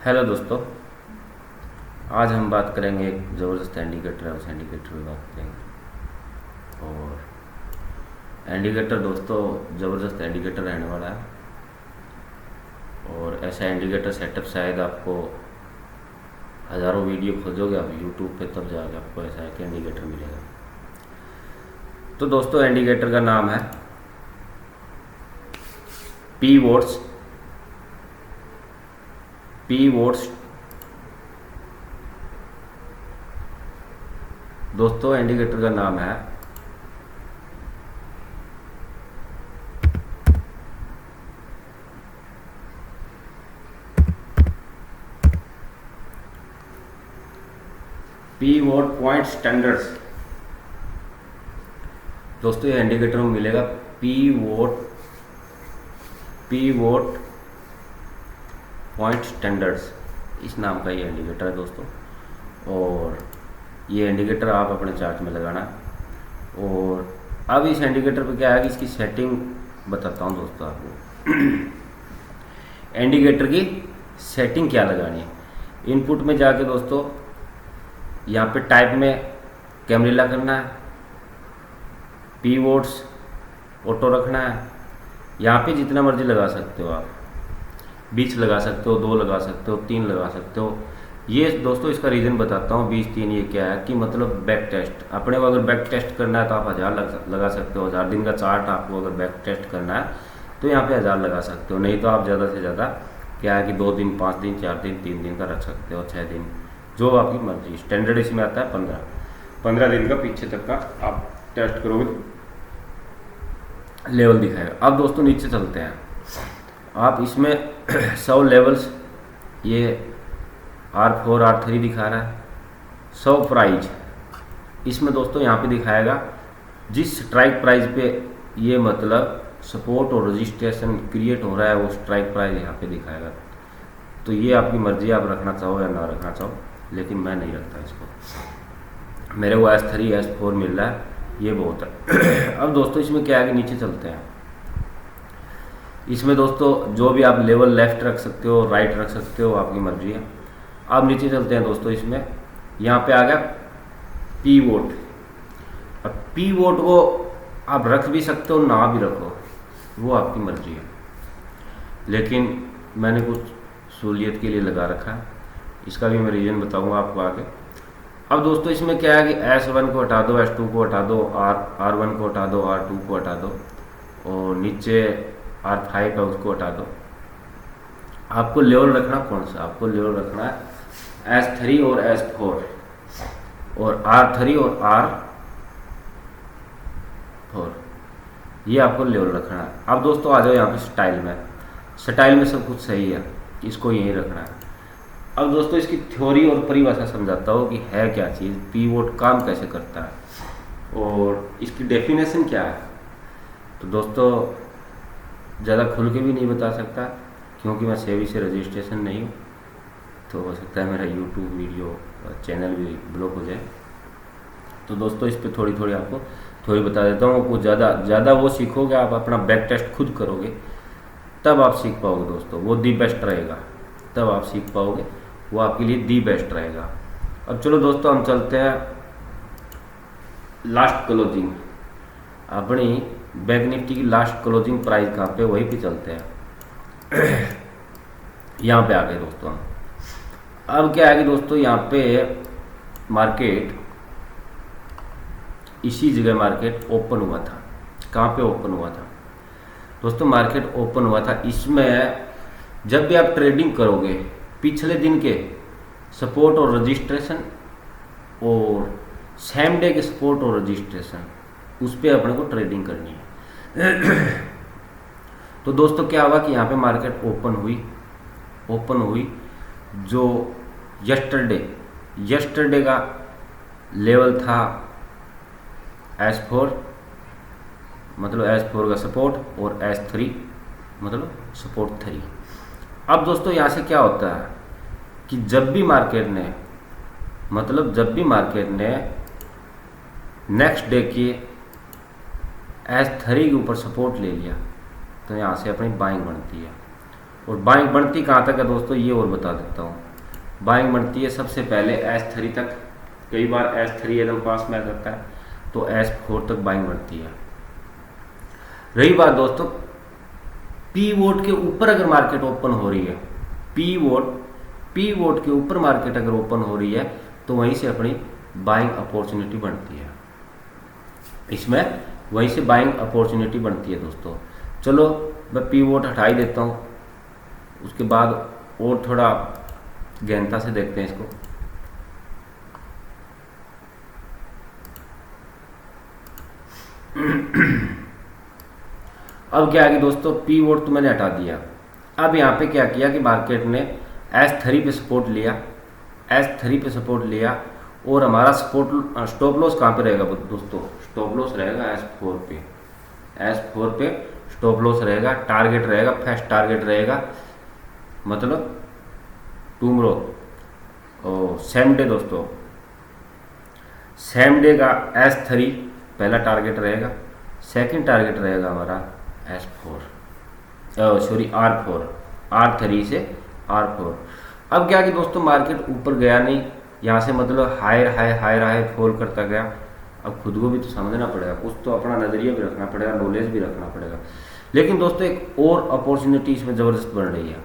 Hello दोस्तों। आज हम बात करेंगे एक ज़बरदस्त इंडिकेटर है, उस इंडिकेटर पे बात करेंगे। और इंडिकेटर दोस्तों ज़बरदस्त इंडिकेटर रहने वाला है। और ऐसा इंडिकेटर सेटअप शायद आपको हज़ारों वीडियो खोजोगे आप यूट्यूब पे, तब जाके आपको ऐसा एक इंडिकेटर मिलेगा। तो दोस्तों इंडिकेटर का नाम है पी वोट्स। दोस्तों इंडिकेटर का नाम है पी वोट पॉइंट स्टैंडर्ड्स। दोस्तों ये इंडिकेटर में मिलेगा पी वोट पॉइंट स्टैंडर्ड्स, इस नाम का ये इंडिकेटर है दोस्तों। और ये इंडिकेटर आप अपने चार्ट में लगाना। और अब इस इंडिकेटर पे क्या है कि इसकी सेटिंग बताता हूँ दोस्तों आपको। इंडिकेटर की सेटिंग क्या लगानी है। इनपुट में जाके दोस्तों यहाँ पे टाइप में कैमरीला करना है, पी वोट्स ऑटो रखना है। यहाँ पे जितना मर्जी लगा सकते हो आप, 20 लगा सकते हो, 2 लगा सकते हो, 3 लगा सकते हो। ये दोस्तों इसका रीज़न बताता हूँ। 20 3 ये क्या है कि मतलब बैक टेस्ट, अपने को अगर बैक टेस्ट करना है तो आप 1000 लगा सकते हो। 1000 दिन का चार्ट आपको अगर बैक टेस्ट करना है तो यहाँ पे 1000 लगा सकते हो। नहीं तो आप ज़्यादा से ज़्यादा क्या है कि 2 दिन, 5 दिन, 4 दिन, 3 दिन का रख सकते हो, 6 दिन, जो आपकी मर्जी। स्टैंडर्ड इसमें आता है 15 दिन का पीछे तक का आप टेस्ट करोगे, लेवल दिखाएगा। अब दोस्तों नीचे चलते हैं। आप इसमें 100 लेवल्स, ये R4 R3 दिखा रहा है। 100 प्राइज इसमें दोस्तों यहाँ पे दिखाएगा जिस स्ट्राइक प्राइस पे ये मतलब सपोर्ट और रजिस्ट्रेशन क्रिएट हो रहा है, वो स्ट्राइक प्राइस यहाँ पे दिखाएगा। तो ये आपकी मर्जी, आप रखना चाहो या ना रखना चाहो, लेकिन मैं नहीं रखता इसको। मेरे को S3 S4 मिल रहा है, ये बहुत है। अब दोस्तों इसमें क्या है कि नीचे चलते हैं। इसमें दोस्तों जो भी आप लेवल लेफ्ट रख सकते हो, राइट रख सकते हो, आपकी मर्जी है। अब नीचे चलते हैं दोस्तों। इसमें यहाँ पे आ गया पी वोट। अब पी वोट को आप रख भी सकते हो, ना भी रखो, वो आपकी मर्जी है। लेकिन मैंने कुछ सहूलियत के लिए लगा रखा है, इसका भी मैं रीज़न बताऊंगा आपको आगे। अब दोस्तों इसमें क्या है कि S1 को हटा दो, S2 को हटा दो, R1 को हटा दो, R2 को हटा दो, और नीचे R5 है उसको हटा दो। आपको लेवल रखना कौन सा, आपको लेवल रखना है S3 और S4 और R3 और R4, ये आपको लेवल रखना है। अब दोस्तों आ जाओ यहाँ पे स्टाइल में सब कुछ सही है, इसको यहीं रखना है। अब दोस्तों इसकी थ्योरी और परिभाषा समझाता हूँ कि है क्या चीज़, पी वोट काम कैसे करता है और इसकी डेफिनेशन क्या है। तो दोस्तों ज़्यादा खुल के भी नहीं बता सकता, क्योंकि मैं सेवी से रजिस्ट्रेशन नहीं हूँ, तो हो सकता है मेरा यूट्यूब वीडियो चैनल भी ब्लॉक हो जाए। तो दोस्तों इस पर थोड़ी आपको थोड़ी बता देता हूँ। कुछ ज़्यादा वो सीखोगे, आप अपना बैक टेस्ट खुद करोगे, तब आप सीख पाओगे दोस्तों। वो दी बेस्ट रहेगा, तब आप सीख पाओगे, वो आपके लिए दी बेस्ट रहेगा। अब चलो दोस्तों हम चलते हैं लास्ट क्लोजिंग, अपनी बैंक निफ्टी की लास्ट क्लोजिंग प्राइस कहाँ पे, वहीं पे चलते हैं। यहाँ पे आ गए दोस्तों हम। अब क्या है कि दोस्तों यहाँ पे मार्केट, इसी जगह मार्केट ओपन हुआ था। कहाँ पे ओपन हुआ था दोस्तों, मार्केट ओपन हुआ था। इसमें जब भी आप ट्रेडिंग करोगे, पिछले दिन के सपोर्ट और रजिस्ट्रेशन और सेम डे के सपोर्ट और रजिस्ट्रेशन, उस पर अपने को ट्रेडिंग करनी है। तो दोस्तों क्या हुआ कि यहाँ पे मार्केट ओपन हुई। जो यस्टरडे का लेवल था S4, मतलब S4 का सपोर्ट, और S3 मतलब सपोर्ट 3। अब दोस्तों यहाँ से क्या होता है कि जब भी मार्केट ने नेक्स्ट डे के S3 के ऊपर सपोर्ट ले लिया, तो यहाँ से अपनी बाइंग बनती है। और बाइंग बढ़ती कहाँ तक है दोस्तों, ये और बता देता हूँ। बाइंग बढ़ती है सबसे पहले S3 तक, कई बार S3 एकदम पास में आ जाता है, तो S4 तक बाइंग बढ़ती है। रही बात दोस्तों पी वोट के ऊपर अगर मार्केट ओपन हो रही है, पी वोट के ऊपर मार्केट अगर ओपन हो रही है, तो वहीं से अपनी बाइंग अपॉर्चुनिटी बनती है, इसमें वहीं से बाइंग अपॉर्चुनिटी बनती है दोस्तों। चलो मैं पी वोट हटा ही देता हूँ, उसके बाद और थोड़ा गहनता से देखते हैं इसको। अब क्या है कि दोस्तों पी वोट तो मैंने हटा दिया। अब यहाँ पे क्या किया कि मार्केट ने S3 पे सपोर्ट लिया, S3 पे सपोर्ट लिया, और हमारा स्टॉप लॉस कहाँ पे रहेगा दोस्तों, स्टॉप लॉस रहेगा S4 पे, S4 पे स्टॉप लॉस रहेगा। टारगेट रहेगा, फर्स्ट टारगेट रहेगा मतलब टुमरो और सेम डे दोस्तों, सेम डे का S3 पहला टारगेट रहेगा, सेकंड टारगेट रहेगा हमारा S4 सॉरी R3 से R4। अब क्या कि दोस्तों मार्केट ऊपर गया नहीं, यहाँ से मतलब हायर फॉल करता गया। अब खुद को भी तो समझना पड़ेगा, कुछ तो अपना नज़रिया भी रखना पड़ेगा, नॉलेज भी रखना पड़ेगा। लेकिन दोस्तों एक और अपॉर्चुनिटी इसमें ज़बरदस्त बन रही है।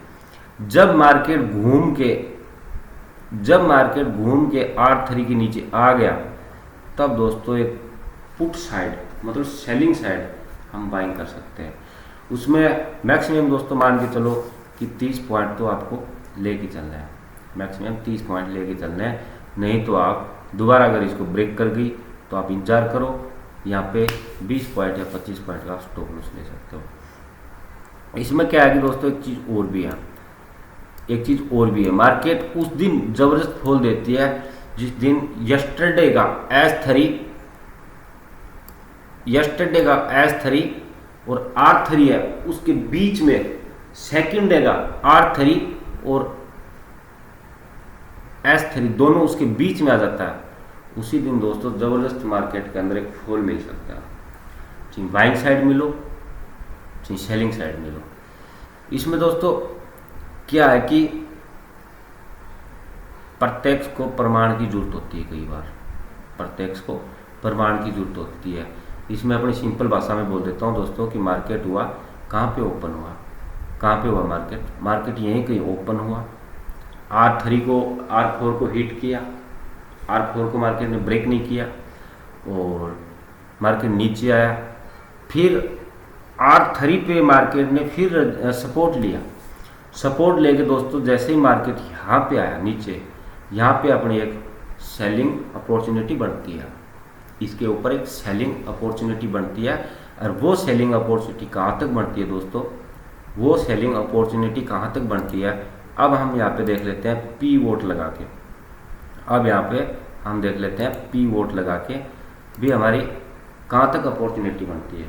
जब मार्केट घूम के R3 के नीचे आ गया, तब दोस्तों एक पुट साइड मतलब सेलिंग साइड हम बाइंग कर सकते हैं। उसमें मैक्सिमम दोस्तों मान के चलो कि 30 पॉइंट तो आपको लेके चलना है, मैक्सिमम 30 पॉइंट लेके चलना है। नहीं तो आप दोबारा अगर इसको ब्रेक कर गई तो आप इंतजार करो, यहाँ पे 20 पॉइंट या 25 पॉइंट का स्टॉप लॉस ले सकते हो। इसमें क्या है कि दोस्तों एक चीज़ और भी है, मार्केट उस दिन ज़बरदस्त फॉल देती है जिस दिन यस्टरडे का S3 और R3 है, उसके बीच में सेकंड डे का R3 और S3 दोनों उसके बीच में आ जाता है। उसी दिन दोस्तों ज़बरदस्त मार्केट के अंदर एक फॉल मिल सकता है, चाहे बाइंग साइड मिलो चाहे सेलिंग साइड मिलो। इसमें दोस्तों क्या है कि प्रत्यक्ष को प्रमाण की जरूरत होती है, कई बार प्रत्यक्ष को प्रमाण की जरूरत होती है। इसमें अपनी सिंपल भाषा में बोल देता हूँ दोस्तों कि मार्केट हुआ कहाँ पे ओपन हुआ, कहाँ पे हुआ मार्केट यहीं कहीं ओपन हुआ, R4 को हिट किया, R4 को मार्केट ने ब्रेक नहीं किया और मार्केट नीचे आया। फिर R3 पे मार्केट ने फिर सपोर्ट लेके दोस्तों जैसे ही मार्केट यहाँ पे आया नीचे, यहाँ पे अपनी एक सेलिंग अपॉर्चुनिटी बनती है, इसके ऊपर एक सेलिंग अपॉर्चुनिटी बनती है। और वो सेलिंग अपॉर्चुनिटी कहाँ तक बनती है दोस्तों, वो सेलिंग अपॉर्चुनिटी कहाँ तक बनती है, अब हम यहाँ पे देख लेते हैं पी वोट लगा के। अब यहाँ पे हम देख लेते हैं पी वोट लगा के भी हमारी कहाँ तक अपॉर्चुनिटी बनती है।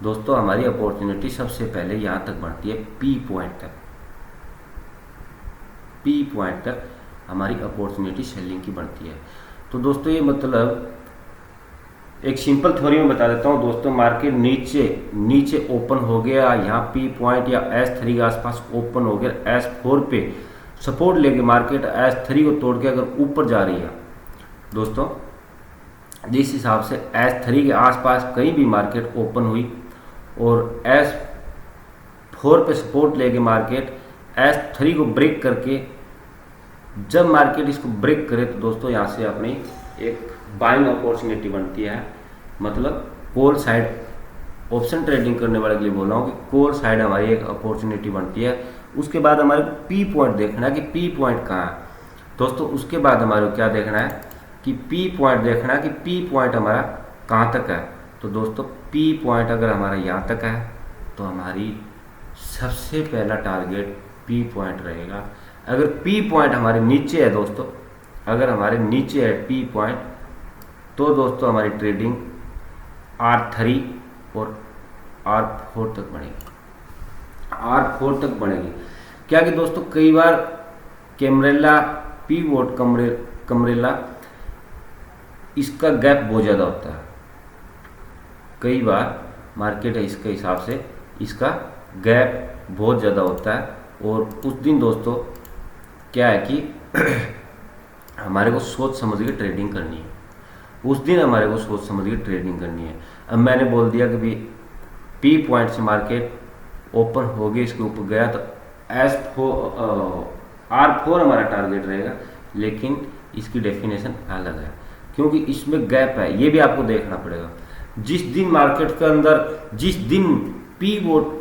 दोस्तों हमारी अपॉर्चुनिटी सबसे पहले यहाँ तक बनती है पी पॉइंट तक हमारी अपॉर्चुनिटी सेलिंग की बनती है। तो दोस्तों ये मतलब एक सिंपल थ्योरी में बता देता हूँ दोस्तों, मार्केट नीचे ओपन हो गया, यहाँ पी पॉइंट या S3 के आसपास ओपन हो गया, S4 पे सपोर्ट लेके मार्केट S3 को तोड़ के अगर ऊपर जा रही है दोस्तों, जिस हिसाब से S3 के आसपास कहीं भी मार्केट ओपन हुई और S4 पे सपोर्ट लेके मार्केट S3 को ब्रेक करके जब मार्केट इसको ब्रेक करे तो दोस्तों यहाँ से अपनी एक बाइंग अपॉर्चुनिटी बनती है। मतलब कॉल साइड ऑप्शन ट्रेडिंग करने वाले के लिए बोल रहा हूँ कि कॉल साइड हमारी एक अपॉर्चुनिटी बनती है। उसके बाद हमारे पी पॉइंट देखना है कि पी पॉइंट कहाँ है दोस्तों। उसके बाद हमारे क्या देखना है कि पी पॉइंट देखना है कि पी पॉइंट हमारा कहाँ तक है। तो दोस्तों पी पॉइंट अगर हमारा यहाँ तक है तो हमारी सबसे पहला टारगेट पी पॉइंट रहेगा। अगर पी पॉइंट हमारे नीचे है दोस्तों, अगर हमारे नीचे है पी पॉइंट, तो दोस्तों हमारी ट्रेडिंग R3 और R4 तक बढ़ेगी, R4 तक बढ़ेगी। क्या कि दोस्तों कई बार कैमरेला पी वोट कमरेला इसका गैप बहुत ज़्यादा होता है। कई बार मार्केट है इसके हिसाब से इसका गैप बहुत ज़्यादा होता है और उस दिन दोस्तों क्या है कि हमारे को सोच समझ के ट्रेडिंग करनी है। उस दिन हमारे को सोच समझ के ट्रेडिंग करनी है। अब मैंने बोल दिया कि भाई पी पॉइंट से मार्केट ओपन हो गई, इसके ऊपर गया तो R4 हमारा टारगेट रहेगा, लेकिन इसकी डेफिनेशन अलग है क्योंकि इसमें गैप है, ये भी आपको देखना पड़ेगा। जिस दिन मार्केट के अंदर, जिस दिन पी वोट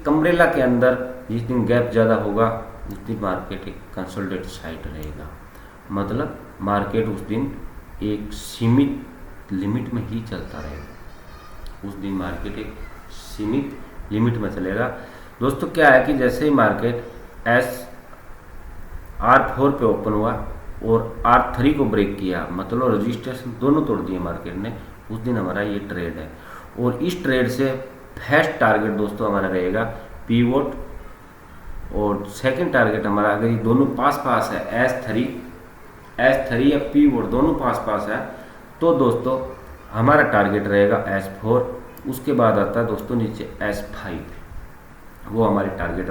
कमरेला के अंदर जिस दिन गैप ज़्यादा होगा उस दिन मार्केट एक कंसोलिडेटेड साइड रहेगा, मतलब मार्केट उस दिन एक सीमित लिमिट में ही चलता रहेगा। उस दिन मार्केट एक सीमित लिमिट में चलेगा। दोस्तों क्या है कि जैसे ही मार्केट R4 पे ओपन हुआ और R3 को ब्रेक किया, मतलब रजिस्ट्रेशन दोनों तोड़ दिए मार्केट ने, उस दिन हमारा ये ट्रेड है। और इस ट्रेड से फर्स्ट टारगेट दोस्तों हमारा रहेगा पी वोट, और सेकंड टारगेट हमारा, अगर ये दोनों पास पास है, S3 या पी वोट दोनों पास पास है, तो दोस्तों हमारा टारगेट रहेगा S4। उसके बाद आता है दोस्तों नीचे S5, वो हमारे टारगेट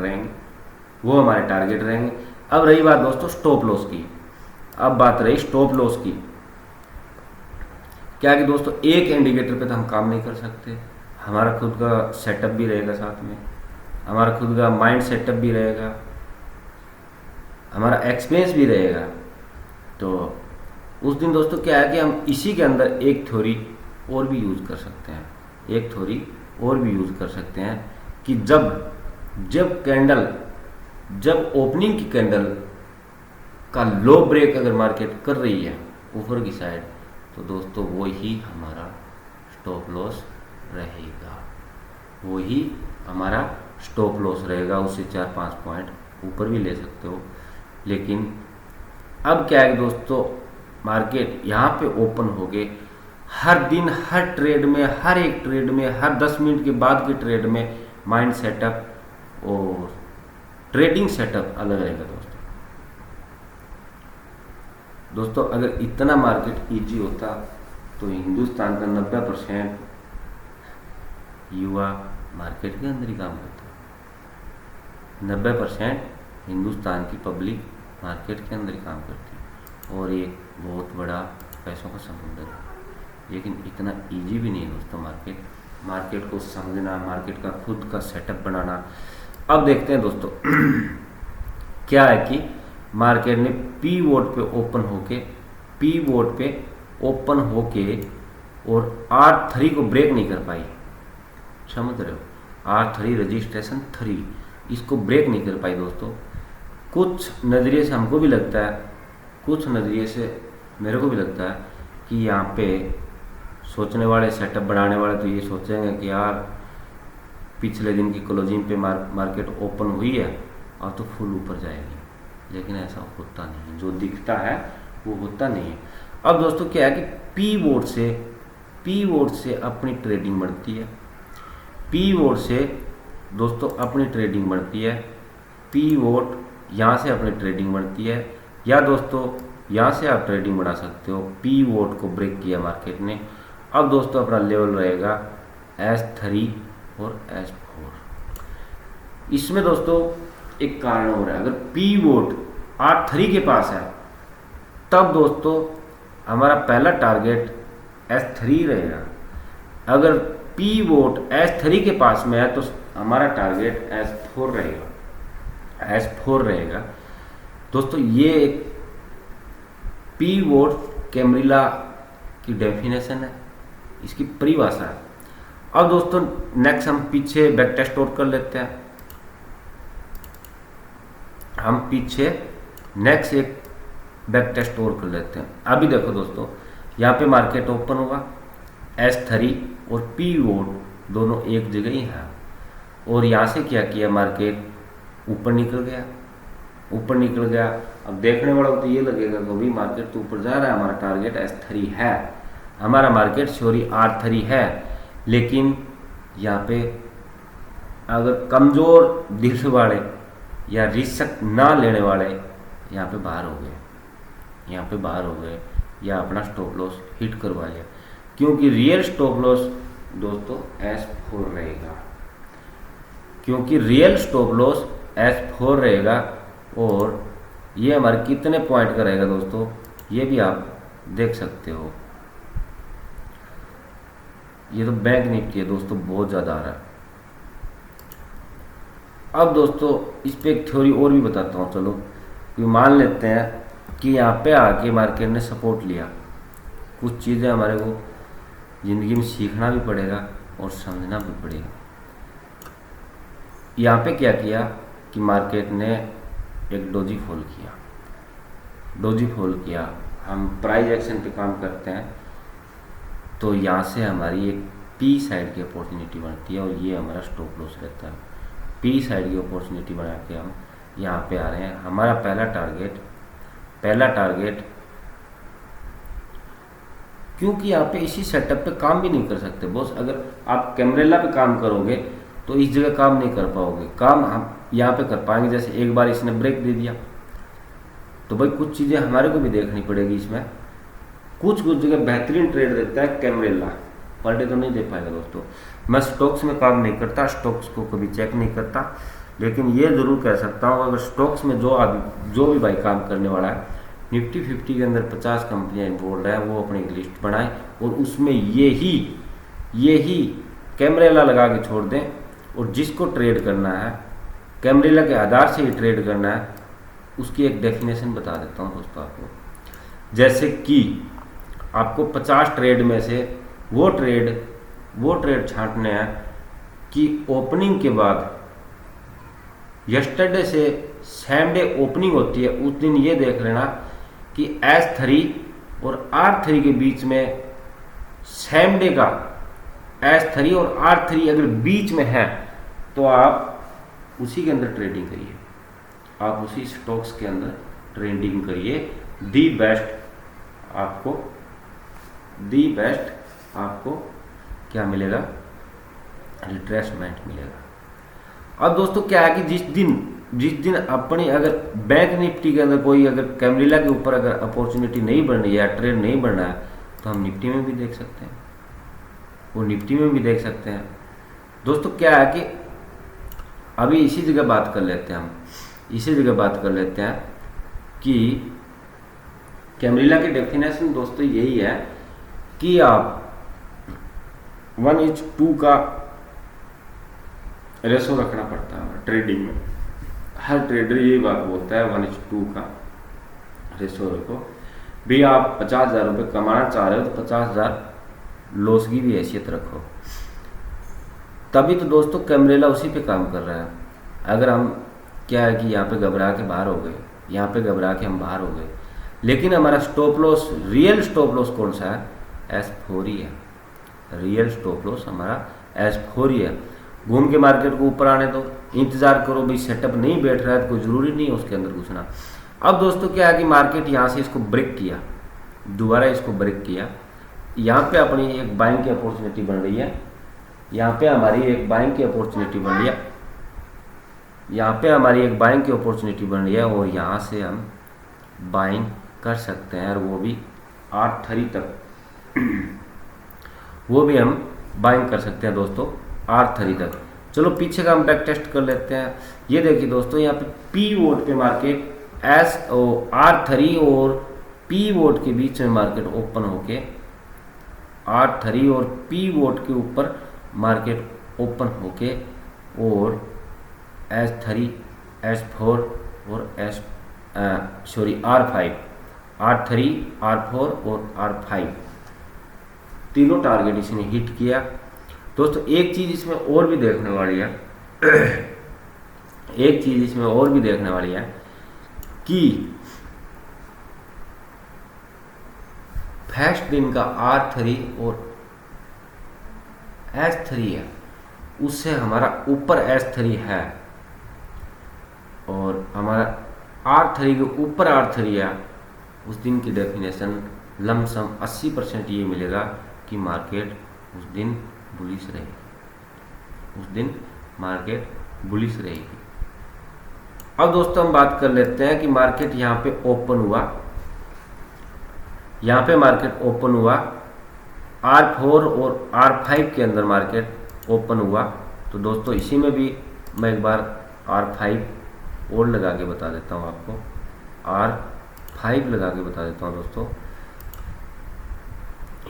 रहेंगे। अब रही बात दोस्तों स्टॉप लॉस की। अब बात रही स्टॉप लॉस की। क्या कि दोस्तों एक इंडिकेटर पे तो हम काम नहीं कर सकते, हमारा खुद का सेटअप भी रहेगा, साथ में हमारा खुद का माइंड सेटअप भी रहेगा, हमारा एक्सपीरियंस भी रहेगा। तो उस दिन दोस्तों क्या है कि हम इसी के अंदर एक थ्योरी और भी यूज़ कर सकते हैं, कि जब ओपनिंग की कैंडल का लो ब्रेक अगर मार्केट कर रही है ऊपर की साइड, तो दोस्तों वो ही हमारा स्टॉप लॉस रहेगा। उससे 4-5 पॉइंट ऊपर भी ले सकते हो। लेकिन अब क्या है दोस्तों, मार्केट यहाँ पे ओपन हो गए, हर दिन हर ट्रेड में, हर एक ट्रेड में, हर 10 मिनट के बाद के ट्रेड में माइंड सेटअप और ट्रेडिंग सेटअप अलग रहेगा दोस्तों। अगर इतना मार्केट इजी होता तो हिंदुस्तान का 90% युवा मार्केट के अंदर ही काम करता। 90% हिंदुस्तान की पब्लिक मार्केट के अंदर ही काम करती, और एक बहुत बड़ा पैसों का समुद्र है। लेकिन इतना इजी भी नहीं है दोस्तों मार्केट को समझना, मार्केट का खुद का सेटअप बनाना। अब देखते हैं दोस्तों क्या है कि मार्केट ने पी वोट पे ओपन होके और R3 को ब्रेक नहीं कर पाई, समझ रहे हो, R3 रजिस्ट्रेशन 3, इसको ब्रेक नहीं कर पाई दोस्तों। कुछ नज़रिए से हमको भी लगता है, कुछ नज़रिए से मेरे को भी लगता है कि यहाँ पे सोचने वाले, सेटअप बनाने वाले तो ये सोचेंगे कि यार पिछले दिन की क्लोजिंग पे मार्केट ओपन हुई है और तो फुल ऊपर जाएगी, लेकिन ऐसा होता नहीं है। जो दिखता है वो होता नहीं है। अब दोस्तों क्या है कि पी वोट से अपनी ट्रेडिंग बढ़ती है, पी वोट यहाँ से अपनी ट्रेडिंग बढ़ती है, या दोस्तों यहाँ से आप ट्रेडिंग बढ़ा सकते हो। पी वोट को ब्रेक किया मार्केट ने। अब दोस्तों अपना लेवल रहेगा S3 और S4। इसमें दोस्तों एक कारण हो रहा है, अगर पी वोट R3 के पास है तब दोस्तों हमारा पहला टारगेट S3 रहेगा। अगर पी वोट S3 के पास में है तो हमारा टारगेट S4 रहेगा दोस्तों। ये एक पी वोट कैमरिला की डेफिनेशन है, इसकी परिभाषा है। अब दोस्तों नेक्स्ट हम पीछे बैक टेस्ट और कर लेते हैं। हम पीछे नेक्स्ट एक बैक टेस्ट और कर लेते हैं। अभी देखो दोस्तों, यहाँ पे मार्केट ओपन हुआ, S3 और पी वोट दोनों एक जगह ही हैं, और यहाँ से क्या किया, मार्केट ऊपर निकल गया। अब देखने वालों को तो ये लगेगा कि भाई मार्केट तो ऊपर जा रहा है, हमारा टारगेट S3 है, हमारा मार्केट R3 है। लेकिन यहाँ पे अगर कमज़ोर दिल वाले या रिस्क ना लेने वाले यहाँ पे बाहर हो गए या अपना स्टॉप लॉस हिट करवा लिया, क्योंकि रियल स्टॉप लॉस दोस्तों S4 रहेगा, S4 रहेगा और ये हमारे कितने पॉइंट का रहेगा दोस्तों, ये भी आप देख सकते हो। ये तो बैंक निफ्टी है दोस्तों, बहुत ज़्यादा आ रहा है। अब दोस्तों इस पे एक थ्योरी और भी बताता हूँ। चलो कि मान लेते हैं कि यहाँ पे आके मार्केट ने सपोर्ट लिया, कुछ चीज़ें हमारे को ज़िंदगी में सीखना भी पड़ेगा और समझना भी पड़ेगा। यहाँ पे क्या किया कि मार्केट ने एक डोजी फॉल किया, डोजी फॉल किया। हम प्राइस एक्शन पे काम करते हैं तो यहाँ से हमारी एक पी साइड की अपॉर्चुनिटी बनती है और ये हमारा स्टॉप लॉस रहता है। पी साइड की अपॉर्चुनिटी बना के हम यहाँ पे आ रहे हैं। हमारा पहला टारगेट क्योंकि यहाँ पे इसी सेटअप पे काम भी नहीं कर सकते बॉस। अगर आप कैमरेला पे काम करोगे तो इस जगह काम नहीं कर पाओगे। काम हम यहाँ पे कर पाएंगे, जैसे एक बार इसने ब्रेक दे दिया तो भाई कुछ चीज़ें हमारे को भी देखनी पड़ेगी। इसमें कुछ जगह बेहतरीन ट्रेड देता है कैमरेला, पर डे तो नहीं दे पाएगा दोस्तों। मैं स्टॉक्स में काम नहीं करता, स्टॉक्स को कभी चेक नहीं करता, लेकिन ये ज़रूर कह सकता हूँ अगर स्टॉक्स में जो भी भाई काम करने वाला है, निफ्टी 50 के अंदर 50 कंपनियाँ इन्वॉल्व है, वो अपनी एक लिस्ट बनाएं और उसमें यही कैमरेला लगा के छोड़ दें और जिसको ट्रेड करना है कैमरेला के आधार से ही ट्रेड करना है, उसकी एक डेफिनेशन बता देता हूँ दोस्तों आपको। जैसे कि आपको 50 ट्रेड में से वो ट्रेड छांटने हैं कि ओपनिंग के बाद यस्टरडे से सेम डे ओपनिंग होती है, उस दिन ये देख लेना कि S3 और R3 के बीच में सेम डे का S3 और R3 अगर बीच में है तो आप उसी के अंदर ट्रेडिंग करिए, आप उसी स्टॉक्स के अंदर ट्रेडिंग करिए। दी बेस्ट आपको क्या मिलेगा, रिट्रेसमेंट मिलेगा। अब दोस्तों क्या है कि जिस दिन अपनी अगर बैंक निफ्टी के अंदर कोई अगर कैमरेला के ऊपर अगर अपॉर्चुनिटी नहीं बन रही है, ट्रेड नहीं बन रहा है, तो हम निफ्टी में भी देख सकते हैं, वो निफ्टी में भी देख सकते हैं। दोस्तों क्या है कि अभी इसी जगह बात कर लेते हैं कि कैमरेला की डेफिनेशन दोस्तों यही है कि आप 1:2 का रेशो रखना पड़ता है ट्रेडिंग में। हर ट्रेडर यही बात बोलता है 1:2 का रेशो रखो। भी आप 50,000 रुपये कमाना चाह रहे हो तो 50,000 लॉस की भी हैसियत रखो, तभी तो दोस्तों कैमरेला उसी पे काम कर रहा है। अगर हम क्या है कि यहाँ पे घबरा के बाहर हो गए, यहाँ पे घबरा के हम बाहर हो गए, लेकिन हमारा stop loss, real stop loss कौन सा है, S4 ही है। रियल स्टॉप लॉस हमारा S4 ही है। घूम के मार्केट को ऊपर आने दो, इंतजार करो, भाई सेटअप नहीं बैठ रहा है तो कोई ज़रूरी नहीं है उसके अंदर घुसना। अब दोस्तों क्या है कि मार्केट यहाँ से इसको ब्रेक किया, दोबारा इसको ब्रेक किया, यहाँ पे अपनी एक बाइंग की अपॉर्चुनिटी बन रही है, यहाँ पे हमारी एक बाइंग की अपॉर्चुनिटी बन रही है, यहाँ पे हमारी एक बाइंग की अपॉर्चुनिटी बन रही है और यहाँ से हम बाइंग कर सकते हैं, और वो भी 8 तक वो भी हम बाइंग कर सकते हैं दोस्तों 8 तक। चलो पीछे का हम बैक टेस्ट कर लेते हैं। ये देखिए दोस्तों, यहाँ पे पी वोट पे मार्केट R3 और पी वोट के बीच में मार्केट ओपन होके R3 और पी वोट के ऊपर मार्केट ओपन होके और S3, S4 और R3, R4 और R5 तीनों टारगेट इसने हिट किया। दोस्तों एक चीज़ इसमें और भी देखने वाली है, कि फर्स्ट दिन का R3 और S3 है, उससे हमारा ऊपर S3 है और हमारा R3 के ऊपर R3 है। उस दिन की डेफिनेशन लमसम 80% ये मिलेगा कि मार्केट उस दिन बुलिश रहेगी। अब दोस्तों हम बात कर लेते हैं कि मार्केट यहाँ पे ओपन हुआ, R4 और R5 के अंदर मार्केट ओपन हुआ। तो दोस्तों इसी में भी मैं एक बार R5 और लगा के बता देता हूँ आपको, R5 लगा के बता देता हूँ दोस्तों।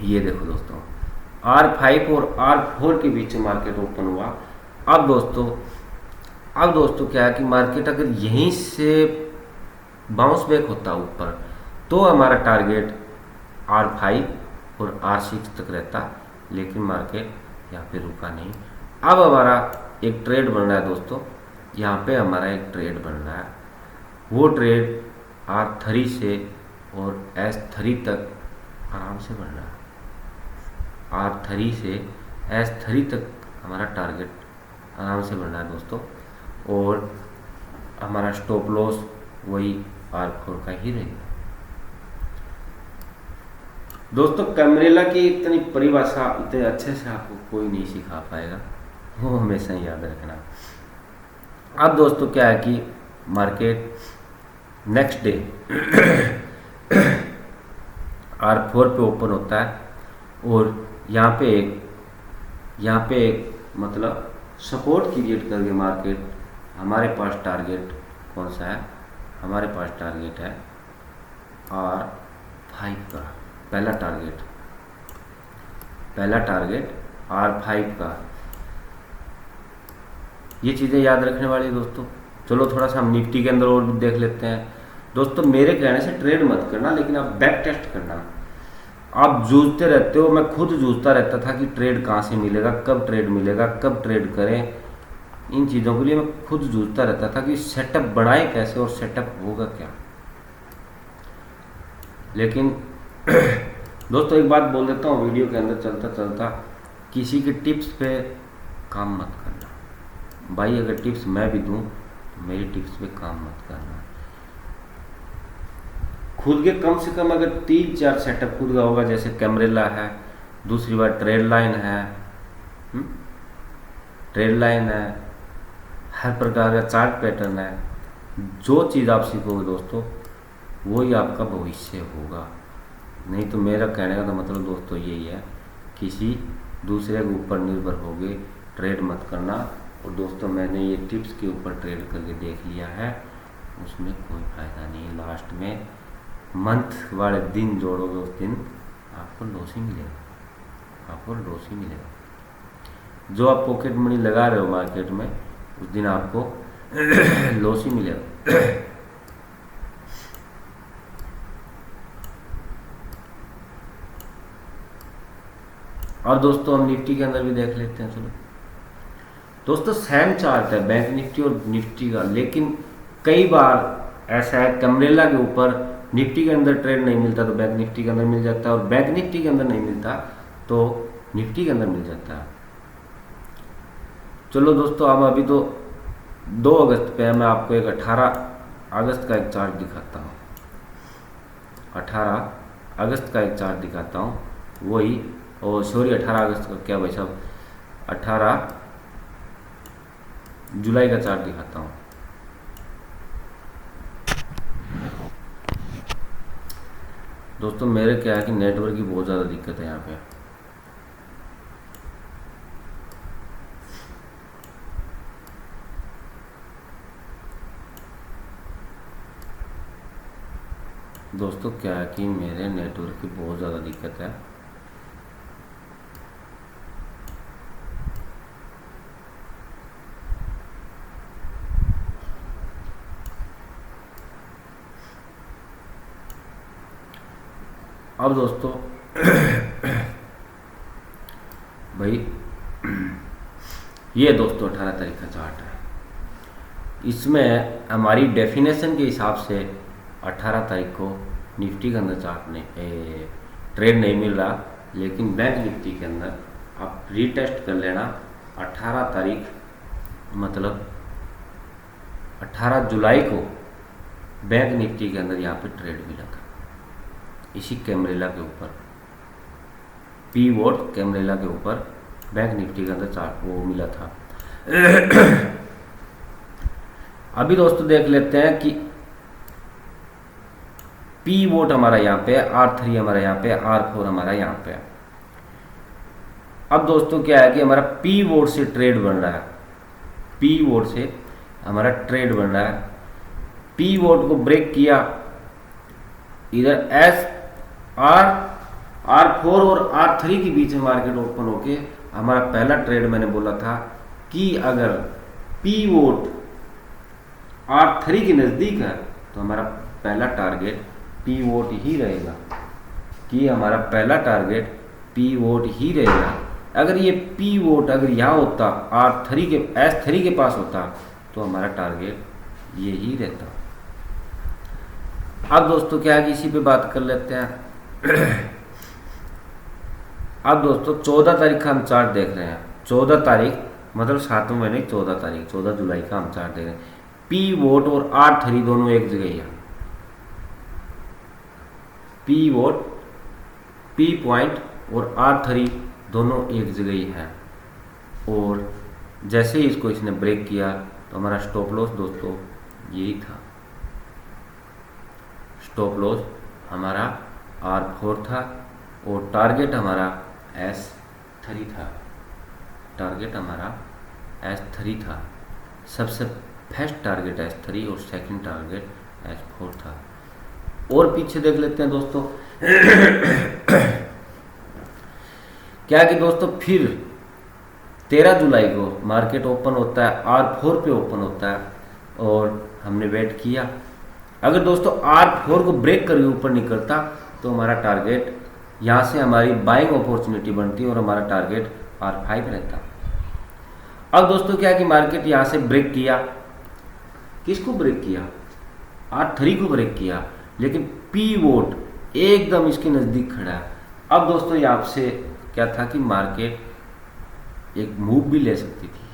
ये देखो दोस्तों, R5 और R4 के बीच मार्केट ओपन हुआ। अब दोस्तों क्या है कि मार्केट अगर यहीं से बाउंस बैक होता ऊपर तो हमारा टारगेट R5 और R6 तक रहता, लेकिन मार्केट यहाँ पे रुका नहीं। अब हमारा एक ट्रेड बन रहा है दोस्तों, यहाँ पे हमारा एक ट्रेड बन रहा है, वो ट्रेड R3 से और S3 तक आराम से बन रहा है। R3 से S3 तक हमारा टारगेट आराम से बन रहा है दोस्तों, और हमारा स्टॉप लॉस वही R4 का ही रहेगा दोस्तों। कैमरेला की इतनी परिभाषा इतने अच्छे से आपको कोई नहीं सिखा पाएगा, वो हमेशा याद रखना। अब दोस्तों क्या है कि मार्केट नेक्स्ट डे R4 पे ओपन होता है, और यहाँ पे एक मतलब सपोर्ट क्रिएट करके मार्केट, हमारे पास टारगेट कौन सा है, हमारे पास टारगेट है R5 का, पहला टारगेट R5 का। ये चीज़ें याद रखने वाली दोस्तों। चलो थोड़ा सा हम निफ्टी के अंदर और भी देख लेते हैं दोस्तों। मेरे कहने से ट्रेड मत करना, लेकिन आप बैक टेस्ट करना। आप जूझते रहते हो, मैं खुद जूझता रहता था कि ट्रेड कहाँ से मिलेगा, कब ट्रेड मिलेगा, कब ट्रेड करें। इन चीज़ों के लिए मैं खुद जूझता रहता था कि सेटअप बनाए कैसे और सेटअप होगा क्या। लेकिन दोस्तों एक बात बोल देता हूँ वीडियो के अंदर चलता चलता, किसी के टिप्स पे काम मत करना भाई। अगर टिप्स मैं भी दूँ तो मेरी टिप्स पे काम मत करना। खुद के कम से कम अगर 3-4 सेटअप खुद का होगा, जैसे कैमरेला है, दूसरी बात ट्रेड लाइन है, हर प्रकार का चार्ट पैटर्न है। जो चीज़ आप सीखोगे दोस्तों वही आपका भविष्य होगा। नहीं तो मेरा कहने का तो मतलब दोस्तों यही है, किसी दूसरे के ऊपर निर्भर होके ट्रेड मत करना। और दोस्तों मैंने ये टिप्स के ऊपर ट्रेड करके देख लिया है, उसमें कोई फ़ायदा नहीं। लास्ट में मंथ वाले दिन जोड़ोगे उस दिन आपको लॉस ही मिलेगा। जो आप पॉकेट मनी लगा रहे हो मार्केट में, उस दिन आपको लॉस ही मिलेगा। और दोस्तों हम निफ्टी के अंदर भी देख लेते हैं। चलो दोस्तों सेम चार्ट है बैंक निफ्टी और निफ्टी का, लेकिन कई बार ऐसा है कैमरेला के ऊपर निफ्टी के अंदर ट्रेड नहीं मिलता तो बैंक निफ्टी के अंदर मिल जाता है, और बैंक निफ्टी के अंदर नहीं मिलता तो निफ्टी के अंदर मिल जाता है। चलो दोस्तों हम अभी तो 2 अगस्त पे है, मैं आपको एक 18 अगस्त का एक चार्ट दिखाता हूँ। 18 अगस्त का एक चार्ट दिखाता हूँ, वही, और सॉरी 18 अगस्त का क्या भाई साहब, 18 जुलाई का चार्ट दिखाता हूँ। दोस्तों मेरे क्या है कि नेटवर्क की बहुत ज़्यादा दिक्कत है यहाँ पे। दोस्तों क्या है कि मेरे नेटवर्क की बहुत ज़्यादा दिक्कत है। अब दोस्तों भाई ये दोस्तों 18 तारीख का चार्ट है। इसमें हमारी डेफिनेशन के हिसाब से 18 तारीख को निफ्टी के अंदर चार्ट नहीं ट्रेड नहीं मिल रहा, लेकिन बैंक निफ्टी के अंदर आप रीटेस्ट कर लेना। 18 तारीख मतलब 18 जुलाई को बैंक निफ्टी के अंदर यहाँ पे ट्रेड मिला था, इसी कैमरेला के ऊपर, पी वोट कैमरेला के ऊपर बैंक निफ्टी के अंदर चार्ट वो मिला था। अभी दोस्तों देख लेते हैं कि पी वोट हमारा यहाँ पे, R3 हमारा यहाँ पे, R4 हमारा यहाँ पे। अब दोस्तों क्या है कि हमारा पी वोट से ट्रेड बन रहा है, पी वोट से हमारा ट्रेड बन रहा है। पी वोट को ब्रेक किया, इधर एस R4 और R3 के बीच में मार्केट ओपन होके हमारा पहला ट्रेड मैंने बोला था कि अगर पी वोट R3 के नज़दीक है तो हमारा पहला टारगेट पी वोट ही रहेगा, कि हमारा पहला टारगेट पी वोट ही रहेगा। अगर ये पी वोट अगर यहाँ होता R3 के S3 के पास होता तो हमारा टारगेट ये ही रहता। अब दोस्तों क्या है कि इसी पे बात कर लेते हैं। अब दोस्तों 14 तारीख का हम चार्ट देख रहे हैं। 14 तारीख मतलब 7वें महीने 14 तारीख 14 जुलाई का हम चार्ट देख रहे हैं। पी वोट और R3 दोनों एक जगह ही है। पी वोट पी पॉइंट और R3 दोनों एक जगह ही है। और जैसे ही इसको इसने ब्रेक किया तो हमारा स्टॉप लॉस दोस्तों यही था। स्टॉप लॉस हमारा R4 था और टारगेट हमारा S3 था। टारगेट हमारा S3 था। सबसे फर्स्ट टारगेट S3 और सेकंड टारगेट S4 था। और पीछे देख लेते हैं दोस्तों। क्या कि दोस्तों फिर 13 जुलाई को मार्केट ओपन होता है, R4 पे ओपन होता है और हमने वेट किया। अगर दोस्तों R4 को ब्रेक करके ऊपर निकलता तो हमारा टारगेट यहाँ से हमारी बाइंग अपॉर्चुनिटी बनती और हमारा टारगेट R5 रहता। अब दोस्तों क्या है कि मार्केट यहाँ से ब्रेक किया। किसको ब्रेक किया? R3 को ब्रेक किया, लेकिन पी वोट एकदम इसके नज़दीक खड़ा है। अब दोस्तों यहाँ से क्या था कि मार्केट एक मूव भी ले सकती थी,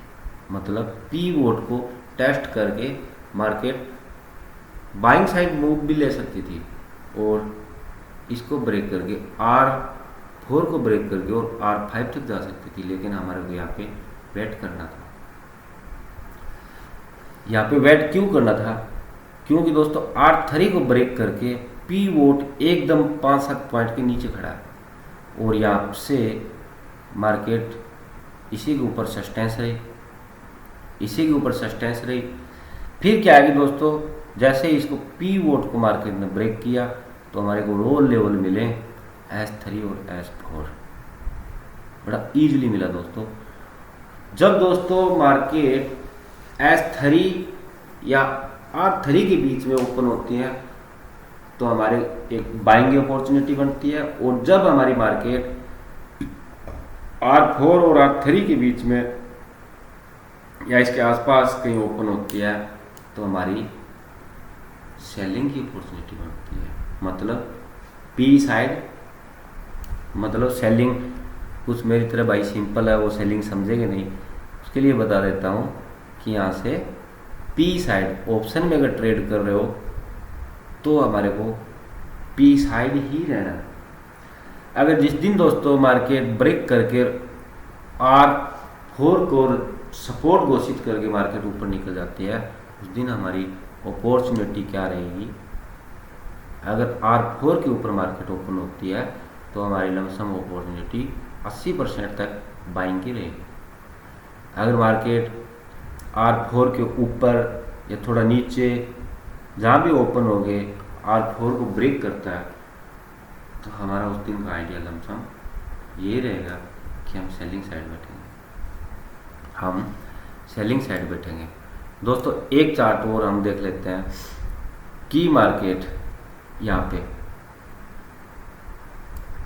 मतलब पी वोट को टेस्ट करके मार्केट बाइंग साइड मूव भी ले सकती थी और इसको ब्रेक करके R4 को ब्रेक करके और R5 तक जा सकती थी। लेकिन हमारे को यहाँ पे वेट करना था। यहाँ पे वेट क्यों करना था? क्योंकि दोस्तों R3 को ब्रेक करके पी वोट एकदम 5-7 पॉइंट के नीचे खड़ा है और यहाँ से मार्केट इसी के ऊपर सस्टेंस रही, इसी के ऊपर सस्टेंस रही। फिर क्या है कि दोस्तों जैसे ही इसको पी वोट को मार्केट ने ब्रेक किया तो हमारे को रोल लेवल मिले S3 और S4, बड़ा इजीली मिला दोस्तों। जब दोस्तों मार्केट S3 या R3 के बीच में ओपन होती है तो हमारे एक बाइंग अपॉर्चुनिटी बनती है, और जब हमारी मार्केट R4 और R3 के बीच में या इसके आसपास कहीं ओपन होती है तो हमारी सेलिंग की अपॉर्चुनिटी बनती है। मतलब पी साइड मतलब सेलिंग, कुछ मेरी तरह भाई सिंपल है वो सेलिंग समझेंगे नहीं, उसके लिए बता देता हूँ कि यहाँ से पी साइड ऑप्शन में अगर ट्रेड कर रहे हो तो हमारे को पी साइड ही रहना है। अगर जिस दिन दोस्तों मार्केट ब्रेक करके R4 को सपोर्ट घोषित करके मार्केट ऊपर निकल जाती है, उस दिन हमारी अपॉर्चुनिटी क्या रहेगी? अगर R4 के ऊपर मार्केट ओपन होती है तो हमारी लमसम अपॉर्चुनिटी 80% तक बाइंग की रहेगी। अगर मार्केट R4 के ऊपर या थोड़ा नीचे जहाँ भी ओपन हो गए R4 को ब्रेक करता है तो हमारा उस दिन का आइडिया लमसम ये रहेगा कि हम सेलिंग साइड बैठेंगे, हम सेलिंग साइड बैठेंगे। दोस्तों एक चार्ट और हम देख लेते हैं की मार्केट, यहाँ पे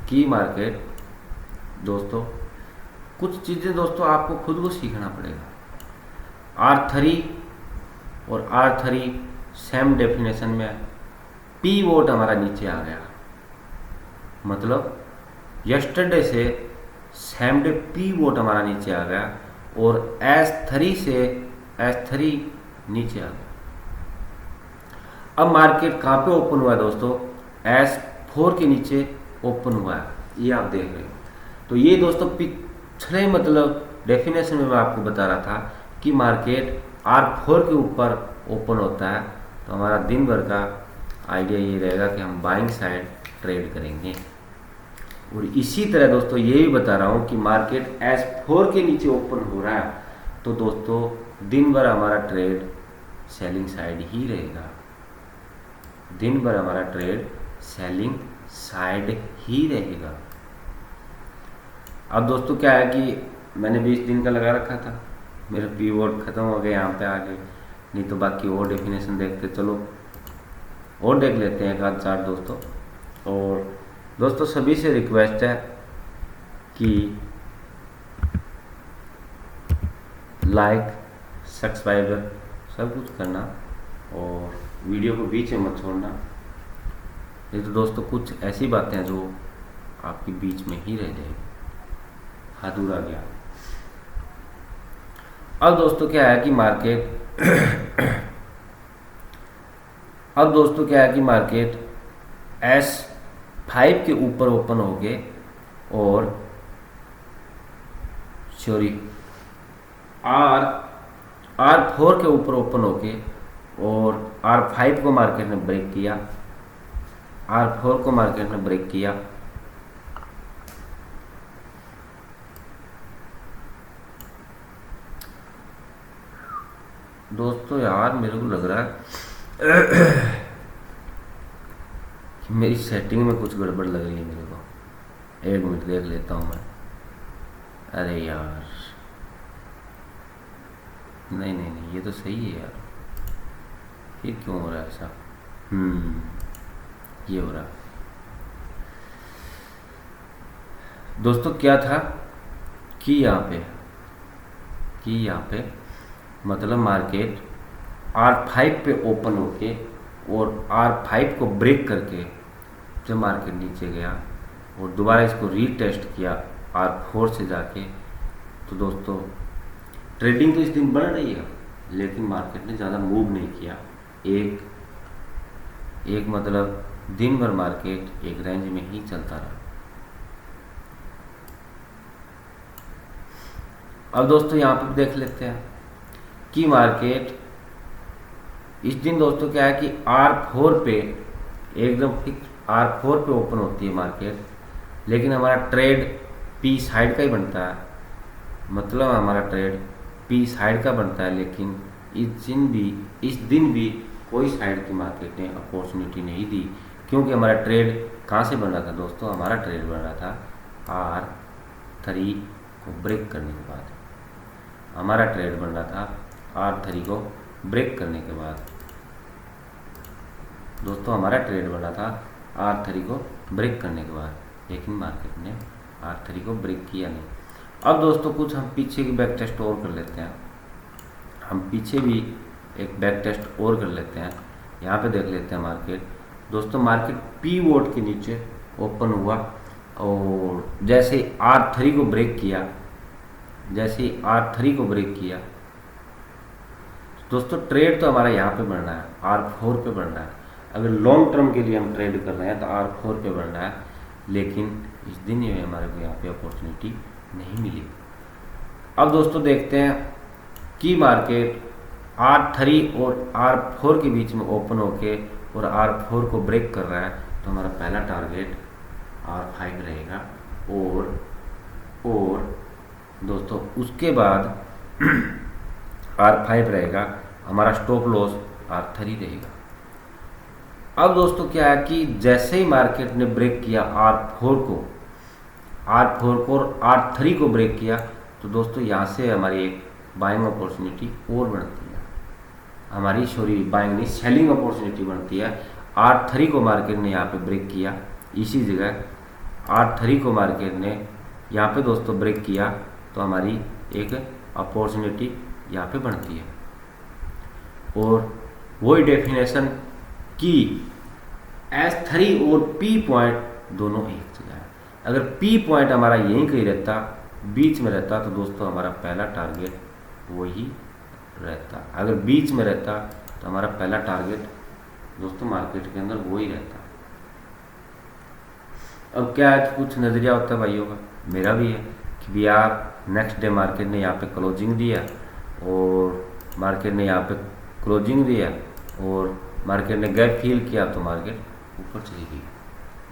की मार्केट दोस्तों कुछ चीज़ें दोस्तों आपको खुद को सीखना पड़ेगा। R3 और R3 सेम डेफिनेशन में पी वोट हमारा नीचे आ गया, मतलब यस्टरडे से सेम डे पी वोट हमारा नीचे आ गया और S3 से S3 नीचे आ गया। अब मार्केट कहाँ पे ओपन हुआ है दोस्तों? S4 के नीचे ओपन हुआ है, ये आप देख रहे हो। तो ये दोस्तों पिछले मतलब डेफिनेशन में मैं आपको बता रहा था कि मार्केट R4 के ऊपर ओपन होता है तो हमारा दिन भर का आइडिया ये रहेगा कि हम बाइंग साइड ट्रेड करेंगे। और इसी तरह दोस्तों ये भी बता रहा हूँ कि मार्केट S4 के नीचे ओपन हो रहा है तो दोस्तों दिन भर हमारा ट्रेड सेलिंग साइड ही रहेगा। दिन भर हमारा ट्रेड सेलिंग साइड ही रहेगा। अब दोस्तों क्या है कि मैंने 20 दिन का लगा रखा था, मेरा पीवोट ख़त्म हो गया, यहाँ पे आ गए। नहीं तो बाकी और डेफिनेशन देखते, चलो और देख लेते हैं एक आध चार्ट दोस्तों। और दोस्तों सभी से रिक्वेस्ट है कि लाइक सब्सक्राइबर सब कुछ करना और वीडियो को बीच में मत छोड़ना, नहीं तो दोस्तों कुछ ऐसी बातें हैं जो आपके बीच में ही रह जाएगी, अधूरा गया। अब दोस्तों क्या है कि मार्केट S5 के ऊपर ओपन हो गए और R4 के ऊपर ओपन हो गए और R5 को मार्केट ने ब्रेक किया, R4 को मार्केट ने ब्रेक किया। दोस्तों यार मेरे को लग रहा है कि मेरी सेटिंग में कुछ गड़बड़ लग रही है मेरे को। एक मिनट देख लेता हूँ मैं। अरे यार नहीं ये तो सही है यार, ये क्यों हो रहा है ऐसा? ये हो रहा दोस्तों क्या था कि यहाँ पे मतलब मार्केट R5 पे ओपन होके और R5 को ब्रेक करके जब मार्केट नीचे गया और दोबारा इसको रीटेस्ट किया R4 से जाके, तो दोस्तों ट्रेडिंग तो इस दिन बढ़ रही है लेकिन मार्केट ने ज़्यादा मूव नहीं किया। एक मतलब दिन भर मार्केट एक रेंज में ही चलता रहा। अब दोस्तों यहाँ पे देख लेते हैं कि मार्केट इस दिन दोस्तों क्या है कि R4 पे एकदम फिक्स R4 पे ओपन होती है मार्केट, लेकिन हमारा ट्रेड P साइड का ही बनता है, मतलब हमारा ट्रेड P साइड का बनता है। लेकिन इस दिन भी कोई साइड की मार्केट ने अपॉर्चुनिटी नहीं दी, क्योंकि हमारा ट्रेड कहाँ से बन रहा था दोस्तों? हमारा ट्रेड बन रहा था R3 को ब्रेक करने के बाद। हमारा ट्रेड बन रहा था R3 को ब्रेक करने के बाद। दोस्तों हमारा ट्रेड बन रहा था R3 को ब्रेक करने के बाद, लेकिन मार्केट ने R3 को ब्रेक किया नहीं। अब दोस्तों कुछ हम पीछे की बैक टेस्ट और कर लेते हैं, हम पीछे भी एक बैक टेस्ट और कर लेते हैं। यहाँ पे देख लेते हैं मार्केट। दोस्तों मार्केट पी वोट के नीचे ओपन हुआ और जैसे R3 को ब्रेक किया, दोस्तों ट्रेड तो हमारा यहाँ पे बढ़ना है, R4 पे बढ़ना है। अगर लॉन्ग टर्म के लिए हम ट्रेड कर रहे हैं तो R4 पे बढ़ना है, लेकिन इस दिन ये हमारे को यहाँ पे अपॉर्चुनिटी नहीं मिली। अब दोस्तों देखते हैं कि मार्केट R3 और R4 के बीच में ओपन होके और R4 को ब्रेक कर रहा है, तो हमारा पहला टारगेट R5 रहेगा और दोस्तों उसके बाद R5 रहेगा, हमारा स्टॉप लॉस R3 रहेगा। अब दोस्तों क्या है कि जैसे ही मार्केट ने ब्रेक किया R4 को और R3 को ब्रेक किया, तो दोस्तों यहाँ से हमारी एक बाइंग अपॉर्चुनिटी और बनती है, बाइंग नहीं सेलिंग अपॉर्चुनिटी बनती है। R3 को मार्केट ने यहाँ पे ब्रेक किया, इसी जगह R3 को मार्केट ने यहाँ पे दोस्तों ब्रेक किया, तो हमारी एक अपॉर्चुनिटी यहाँ पे बनती है। और वही डेफिनेशन कि S3 और P पॉइंट दोनों एक जगह है। अगर P पॉइंट हमारा यहीं कहीं रहता, बीच में रहता, तो दोस्तों हमारा पहला टारगेट वही रहता। अगर बीच में रहता तो हमारा पहला टारगेट दोस्तों मार्केट के अंदर वही रहता। अब क्या है कि कुछ नज़रिया होता है भाइयों का, मेरा भी है कि भी आप नेक्स्ट डे मार्केट ने यहाँ पे क्लोजिंग दिया और मार्केट ने गैप फिल किया, तो मार्केट ऊपर चली गई,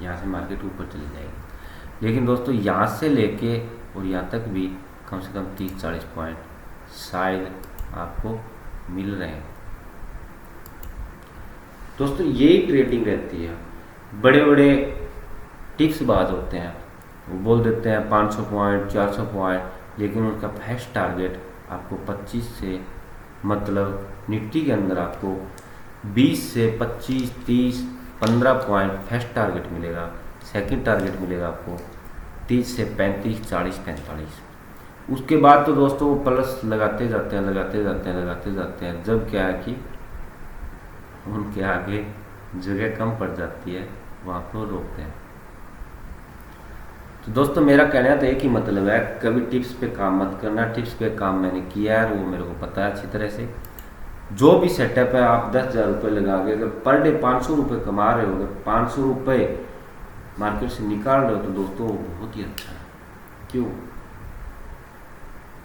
यहाँ से मार्केट ऊपर चली जाएगी। लेकिन दोस्तों यहाँ से लेके और यहाँ तक भी कम से कम 30-40 पॉइंट शायद आपको मिल रहे हैं। दोस्तों यही ट्रेडिंग रहती है। बड़े बड़े टिप्स बाज होते हैं, वो बोल देते हैं 500 पॉइंट 400 पॉइंट, लेकिन उनका फर्स्ट टारगेट आपको 25 से, मतलब निफ्टी के अंदर आपको 20 से 25 30 15 पॉइंट फर्स्ट टारगेट मिलेगा। सेकंड टारगेट मिलेगा आपको 30 से 35 40 45। उसके बाद तो दोस्तों वो प्लस लगाते जाते हैं लगाते जाते हैं लगाते जाते हैं। जब क्या है कि उनके आगे जगह कम पड़ जाती है, वहाँ पर वो रोकते हैं। तो दोस्तों मेरा कहने का तो एक ही मतलब है, कभी टिप्स पे काम मत करना। टिप्स पे काम मैंने किया है, वो मेरे को पता है अच्छी तरह से। जो भी सेटअप है आप 10,000 रुपये लगा के अगर पर डे 500 रुपये कमा रहे हो, अगर 500 रुपये मार्केट से निकाल रहे हो तो दोस्तों बहुत ही अच्छा है।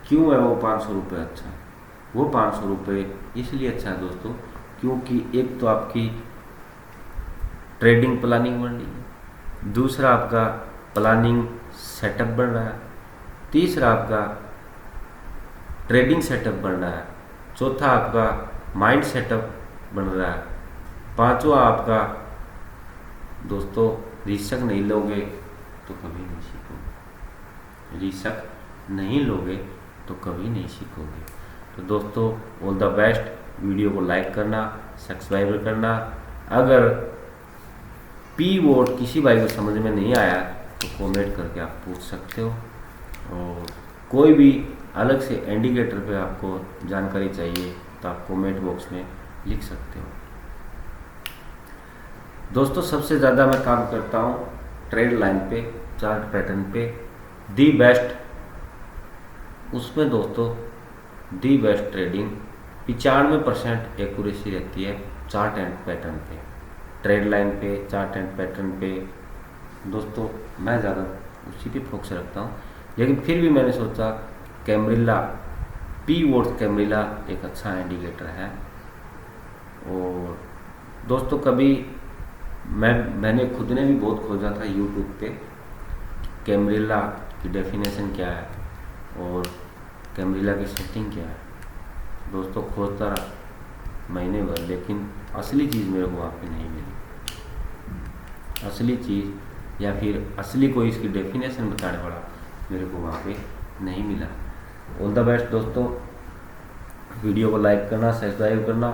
क्यों है वो 500 रुपये अच्छा है? वो 500 रुपये इसलिए अच्छा है दोस्तों क्योंकि एक तो आपकी ट्रेडिंग प्लानिंग बन रही है, दूसरा आपका प्लानिंग सेटअप बन रहा है, तीसरा आपका ट्रेडिंग सेटअप बन रहा है, चौथा आपका माइंड सेटअप बन रहा है, पांचवा आपका दोस्तों रिस्क नहीं लोगे तो कभी नहीं सीखोगे। रिस्क नहीं लोगे तो कभी नहीं सीखोगे। तो दोस्तों ऑल द बेस्ट। वीडियो को लाइक करना, सब्सक्राइब करना। अगर पी वर्ड किसी भाई को समझ में नहीं आया तो कमेंट करके आप पूछ सकते हो, और कोई भी अलग से इंडिकेटर पे आपको जानकारी चाहिए तो आप कमेंट बॉक्स में लिख सकते हो। दोस्तों सबसे ज़्यादा मैं काम करता हूँ ट्रेड लाइन पे, चार्ट पैटर्न पे, दी बेस्ट। उसमें दोस्तों दी बेस्ट ट्रेडिंग 95% एक्यूरेसी रहती है चार्ट एंड पैटर्न पे, ट्रेड लाइन पे, चार्ट एंड पैटर्न पे। दोस्तों मैं ज़्यादा उसी पे फोकस रखता हूँ, लेकिन फिर भी मैंने सोचा कैमरिला, पी वर्ड कैमरिला एक अच्छा इंडिकेटर है। और दोस्तों कभी मैंने खुद ने भी बहुत खोजा था यूट्यूब पे कैमरिला की डेफिनेशन क्या है और कैमरिला की सेटिंग क्या है। दोस्तों खोजता रहा महीने भर, लेकिन असली चीज़ मेरे को वहाँ पे नहीं मिली। असली चीज़ या फिर असली कोई इसकी डेफिनेशन बताने वाला मेरे को वहाँ पे नहीं मिला। ऑल द बेस्ट दोस्तों। वीडियो को लाइक करना, सब्सक्राइब करना।